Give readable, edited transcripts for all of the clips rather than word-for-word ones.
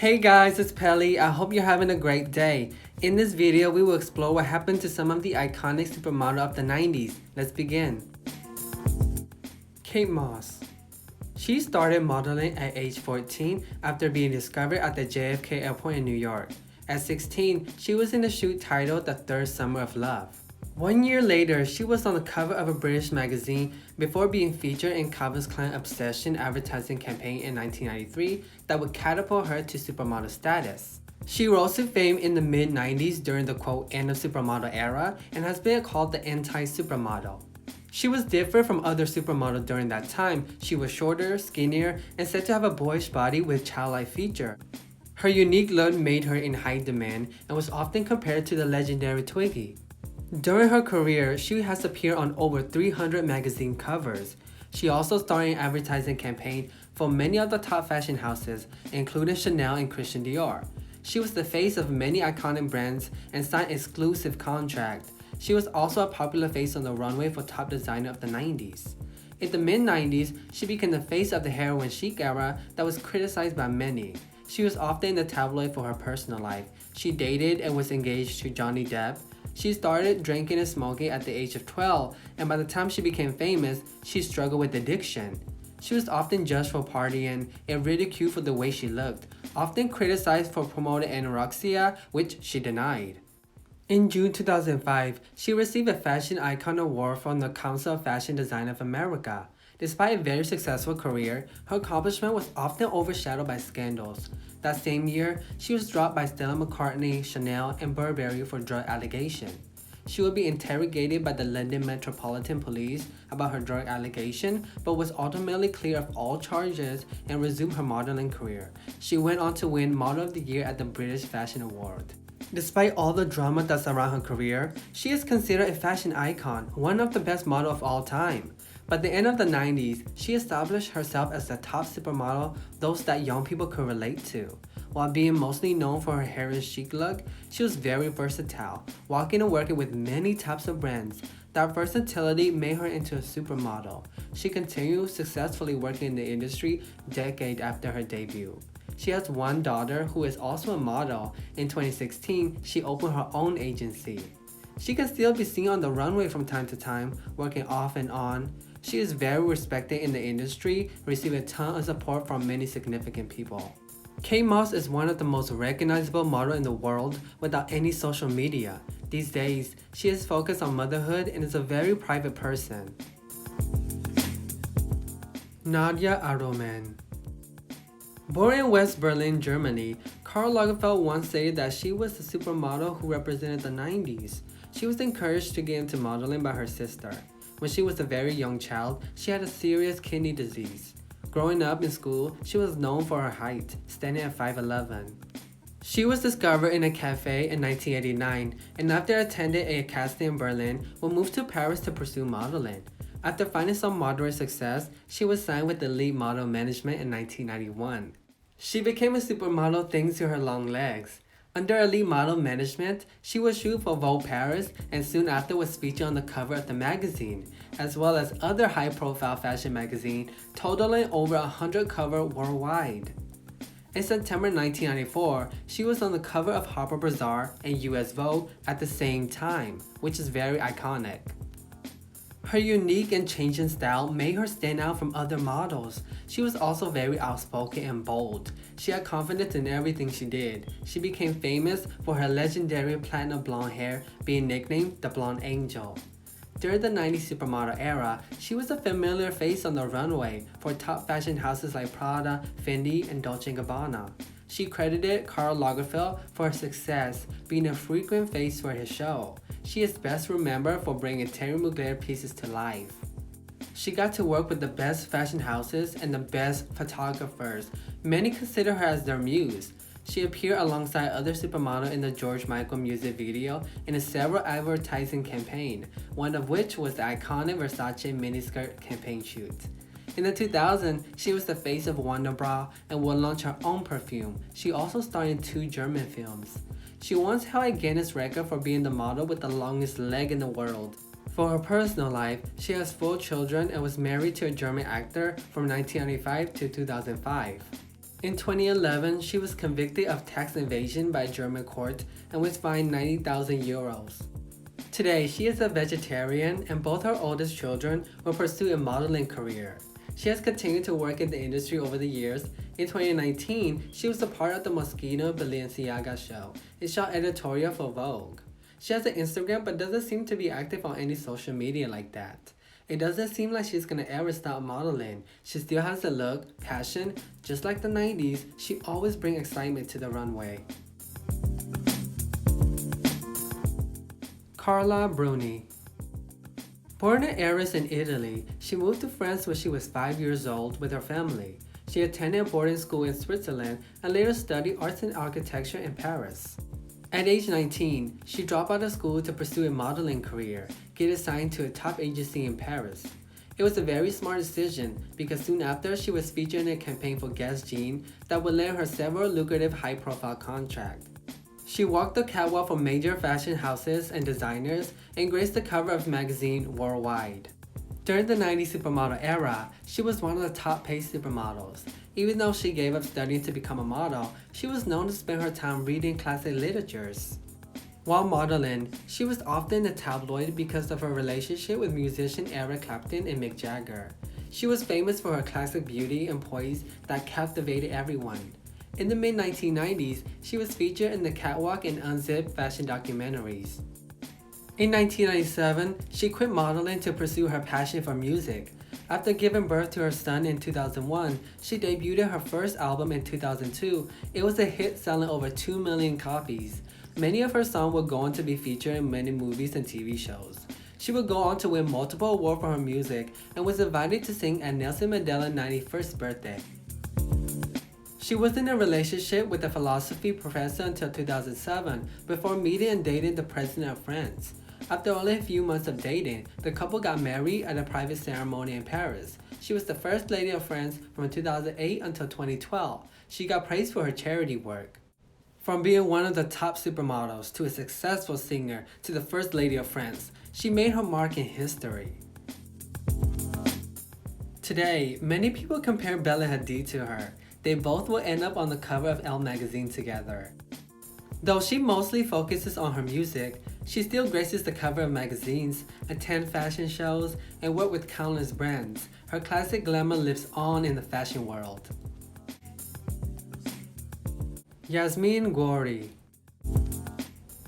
Hey guys, it's Pelli. I hope you're having a great day. In this video, we will explore what happened to some of the iconic supermodel of the 90s. Let's begin. Kate Moss. She started modeling at age 14 after being discovered at the JFK airport in New York. At 16, she was in a shoot titled The Third Summer of Love. 1 year later, she was on the cover of a British magazine before being featured in Calvin Klein Obsession advertising campaign in 1993 that would catapult her to supermodel status. She rose to fame in the mid-90s during the quote end of supermodel era and has been called the anti-supermodel. She was different from other supermodels during that time. She was shorter, skinnier, and said to have a boyish body with childlike feature. Her unique look made her in high demand and was often compared to the legendary Twiggy. During her career, she has appeared on over 300 magazine covers. She also starred in advertising campaigns for many of the top fashion houses, including Chanel and Christian Dior. She was the face of many iconic brands and signed exclusive contracts. She was also a popular face on the runway for top designer of the 90s. In the mid-90s, she became the face of the heroin chic era that was criticized by many. She was often in the tabloid for her personal life. She dated and was engaged to Johnny Depp. She started drinking and smoking at the age of 12, and by the time she became famous, she struggled with addiction. She was often judged for partying and ridiculed for the way she looked, often criticized for promoting anorexia, which she denied. In June 2005, she received a Fashion Icon Award from the Council of Fashion Design of America. Despite a very successful career, her accomplishment was often overshadowed by scandals. That same year, she was dropped by Stella McCartney, Chanel, and Burberry for drug allegation. She would be interrogated by the London Metropolitan Police about her drug allegation, but was ultimately cleared of all charges and resumed her modeling career. She went on to win Model of the Year at the British Fashion Award. Despite all the drama that surrounds her career, she is considered a fashion icon, one of the best models of all time. By the end of the 90s, she established herself as the top supermodel those that young people could relate to. While being mostly known for her heroin chic look, she was very versatile, walking and working with many types of brands. That versatility made her into a supermodel. She continued successfully working in the industry decades after her debut. She has one daughter who is also a model. In 2016, she opened her own agency. She can still be seen on the runway from time to time, working off and on. She is very respected in the industry, receiving a ton of support from many significant people. Kate Moss is one of the most recognizable models in the world without any social media. These days, she is focused on motherhood and is a very private person. Nadja Auermann. Born in West Berlin, Germany, Karl Lagerfeld once stated that she was the supermodel who represented the 90s. She was encouraged to get into modeling by her sister. When she was a very young child, she had a serious kidney disease. Growing up in school, she was known for her height, standing at 5'11". She was discovered in a cafe in 1989, and after attending a casting in Berlin, would move to Paris to pursue modeling. After finding some moderate success, she was signed with Elite Model Management in 1991. She became a supermodel thanks to her long legs. Under Elite Model Management, she would shoot for Vogue Paris and soon after was featured on the cover of the magazine, as well as other high-profile fashion magazines, totaling over 100 covers worldwide. In September 1994, she was on the cover of Harper's Bazaar and US Vogue at the same time, which is very iconic. Her unique and changing style made her stand out from other models. She was also very outspoken and bold. She had confidence in everything she did. She became famous for her legendary platinum blonde hair, being nicknamed the Blonde Angel. During the 90s supermodel era, she was a familiar face on the runway for top fashion houses like Prada, Fendi, and Dolce & Gabbana. She credited Karl Lagerfeld for her success, being a frequent face for his show. She is best remembered for bringing Terry Mugler pieces to life. She got to work with the best fashion houses and the best photographers. Many consider her as their muse. She appeared alongside other supermodels in the George Michael music video and in several advertising campaigns, one of which was the iconic Versace miniskirt campaign shoot. In the 2000s, she was the face of Wonder Bra and would launch her own perfume. She also starred in 2 German films. She once held a Guinness record for being the model with the longest leg in the world. For her personal life, she has 4 children and was married to a German actor from 1995 to 2005. In 2011, she was convicted of tax evasion by a German court and was fined 90,000 euros. Today, she is a vegetarian and both her oldest children will pursue a modeling career. She has continued to work in the industry over the years. In 2019, she was a part of the Moschino Balenciaga show. It shot editorial for Vogue. She has an Instagram but doesn't seem to be active on any social media like that. It doesn't seem like she's gonna ever stop modeling. She still has the look, passion, just like the 90s, she always brings excitement to the runway. Carla Bruni. Born in Arras in Italy, she moved to France when she was 5 years old with her family. She attended boarding school in Switzerland and later studied arts and architecture in Paris. At age 19, she dropped out of school to pursue a modeling career, get assigned to a top agency in Paris. It was a very smart decision because soon after she was featured in a campaign for Guess Jean that would land her several lucrative high-profile contracts. She walked the catwalk for major fashion houses and designers and graced the cover of magazine worldwide. During the 90s supermodel era, she was one of the top paid supermodels. Even though she gave up studying to become a model, she was known to spend her time reading classic literatures. While modeling, she was often in the tabloid because of her relationship with musician Eric Clapton and Mick Jagger. She was famous for her classic beauty and poise that captivated everyone. In the mid-1990s, she was featured in the catwalk and unzipped fashion documentaries. In 1997, she quit modeling to pursue her passion for music. After giving birth to her son in 2001, she debuted her first album in 2002. It was a hit, selling over 2 million copies. Many of her songs would go on to be featured in many movies and TV shows. She would go on to win multiple awards for her music and was invited to sing at Nelson Mandela's 91st birthday. She was in a relationship with a philosophy professor until 2007 before meeting and dating the president of France. After only a few months of dating, the couple got married at a private ceremony in Paris. She was the first lady of France from 2008 until 2012. She got praised for her charity work. From being one of the top supermodels to a successful singer to the first lady of France, she made her mark in history. Today, many people compare Bella Hadid to her. They both will end up on the cover of Elle magazine together. Though she mostly focuses on her music, she still graces the cover of magazines, attends fashion shows, and works with countless brands. Her classic glamour lives on in the fashion world. Yasmine Gori.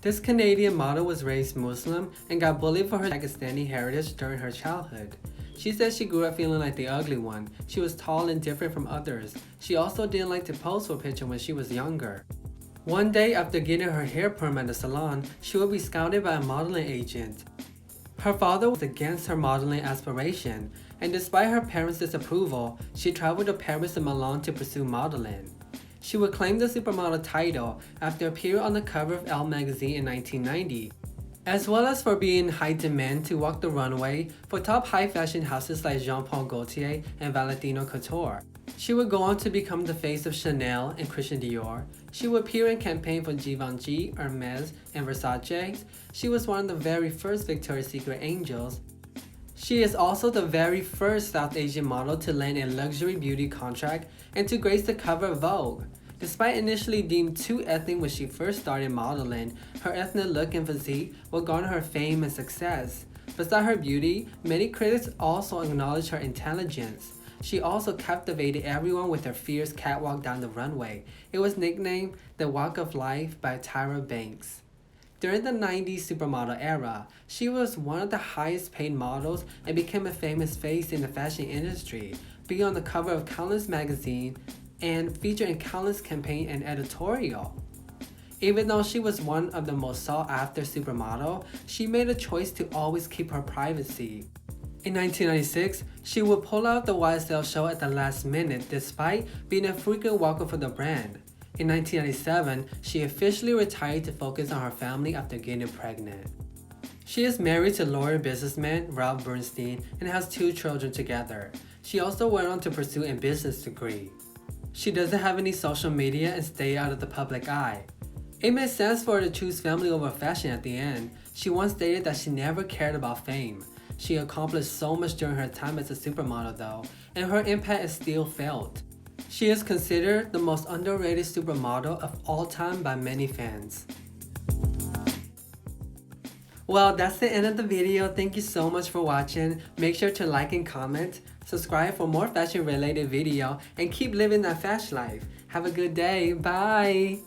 This Canadian model was raised Muslim and got bullied for her Pakistani heritage during her childhood. She said she grew up feeling like the ugly one. She was tall and different from others. She also didn't like to pose for pictures when she was younger. One day after getting her hair perm at the salon, she would be scouted by a modeling agent. Her father was against her modeling aspiration, and despite her parents' disapproval, she traveled to Paris and Milan to pursue modeling. She would claim the supermodel title after appearing on the cover of Elle magazine in 1990. As well as for being in high demand to walk the runway for top high fashion houses like Jean-Paul Gaultier and Valentino Couture. She would go on to become the face of Chanel and Christian Dior. She would appear in campaigns for Givenchy, Hermes, and Versace. She was one of the very first Victoria's Secret angels. She is also the very first South Asian model to land a luxury beauty contract and to grace the cover of Vogue. Despite initially deemed too ethnic when she first started modeling, her ethnic look and physique will garner her fame and success. Besides her beauty, many critics also acknowledge her intelligence. She also captivated everyone with her fierce catwalk down the runway. It was nicknamed the Walk of Life by Tyra Banks. During the 90s supermodel era, she was one of the highest paid models and became a famous face in the fashion industry, being on the cover of countless magazines and featured in countless campaigns and editorial. Even though she was one of the most sought-after supermodel, she made a choice to always keep her privacy. In 1996, she would pull out the YSL show at the last minute despite being a frequent walker for the brand. In 1997, she officially retired to focus on her family after getting pregnant. She is married to lawyer businessman Ralph Bernstein and has 2 children together. She also went on to pursue a business degree. She doesn't have any social media and stay out of the public eye. It made sense for her to choose family over fashion at the end. She once stated that she never cared about fame. She accomplished so much during her time as a supermodel though, and her impact is still felt. She is considered the most underrated supermodel of all time by many fans. Well, that's the end of the video. Thank you so much for watching. Make sure to like and comment, subscribe for more fashion related video, and keep living that fashion life. Have a good day. Bye!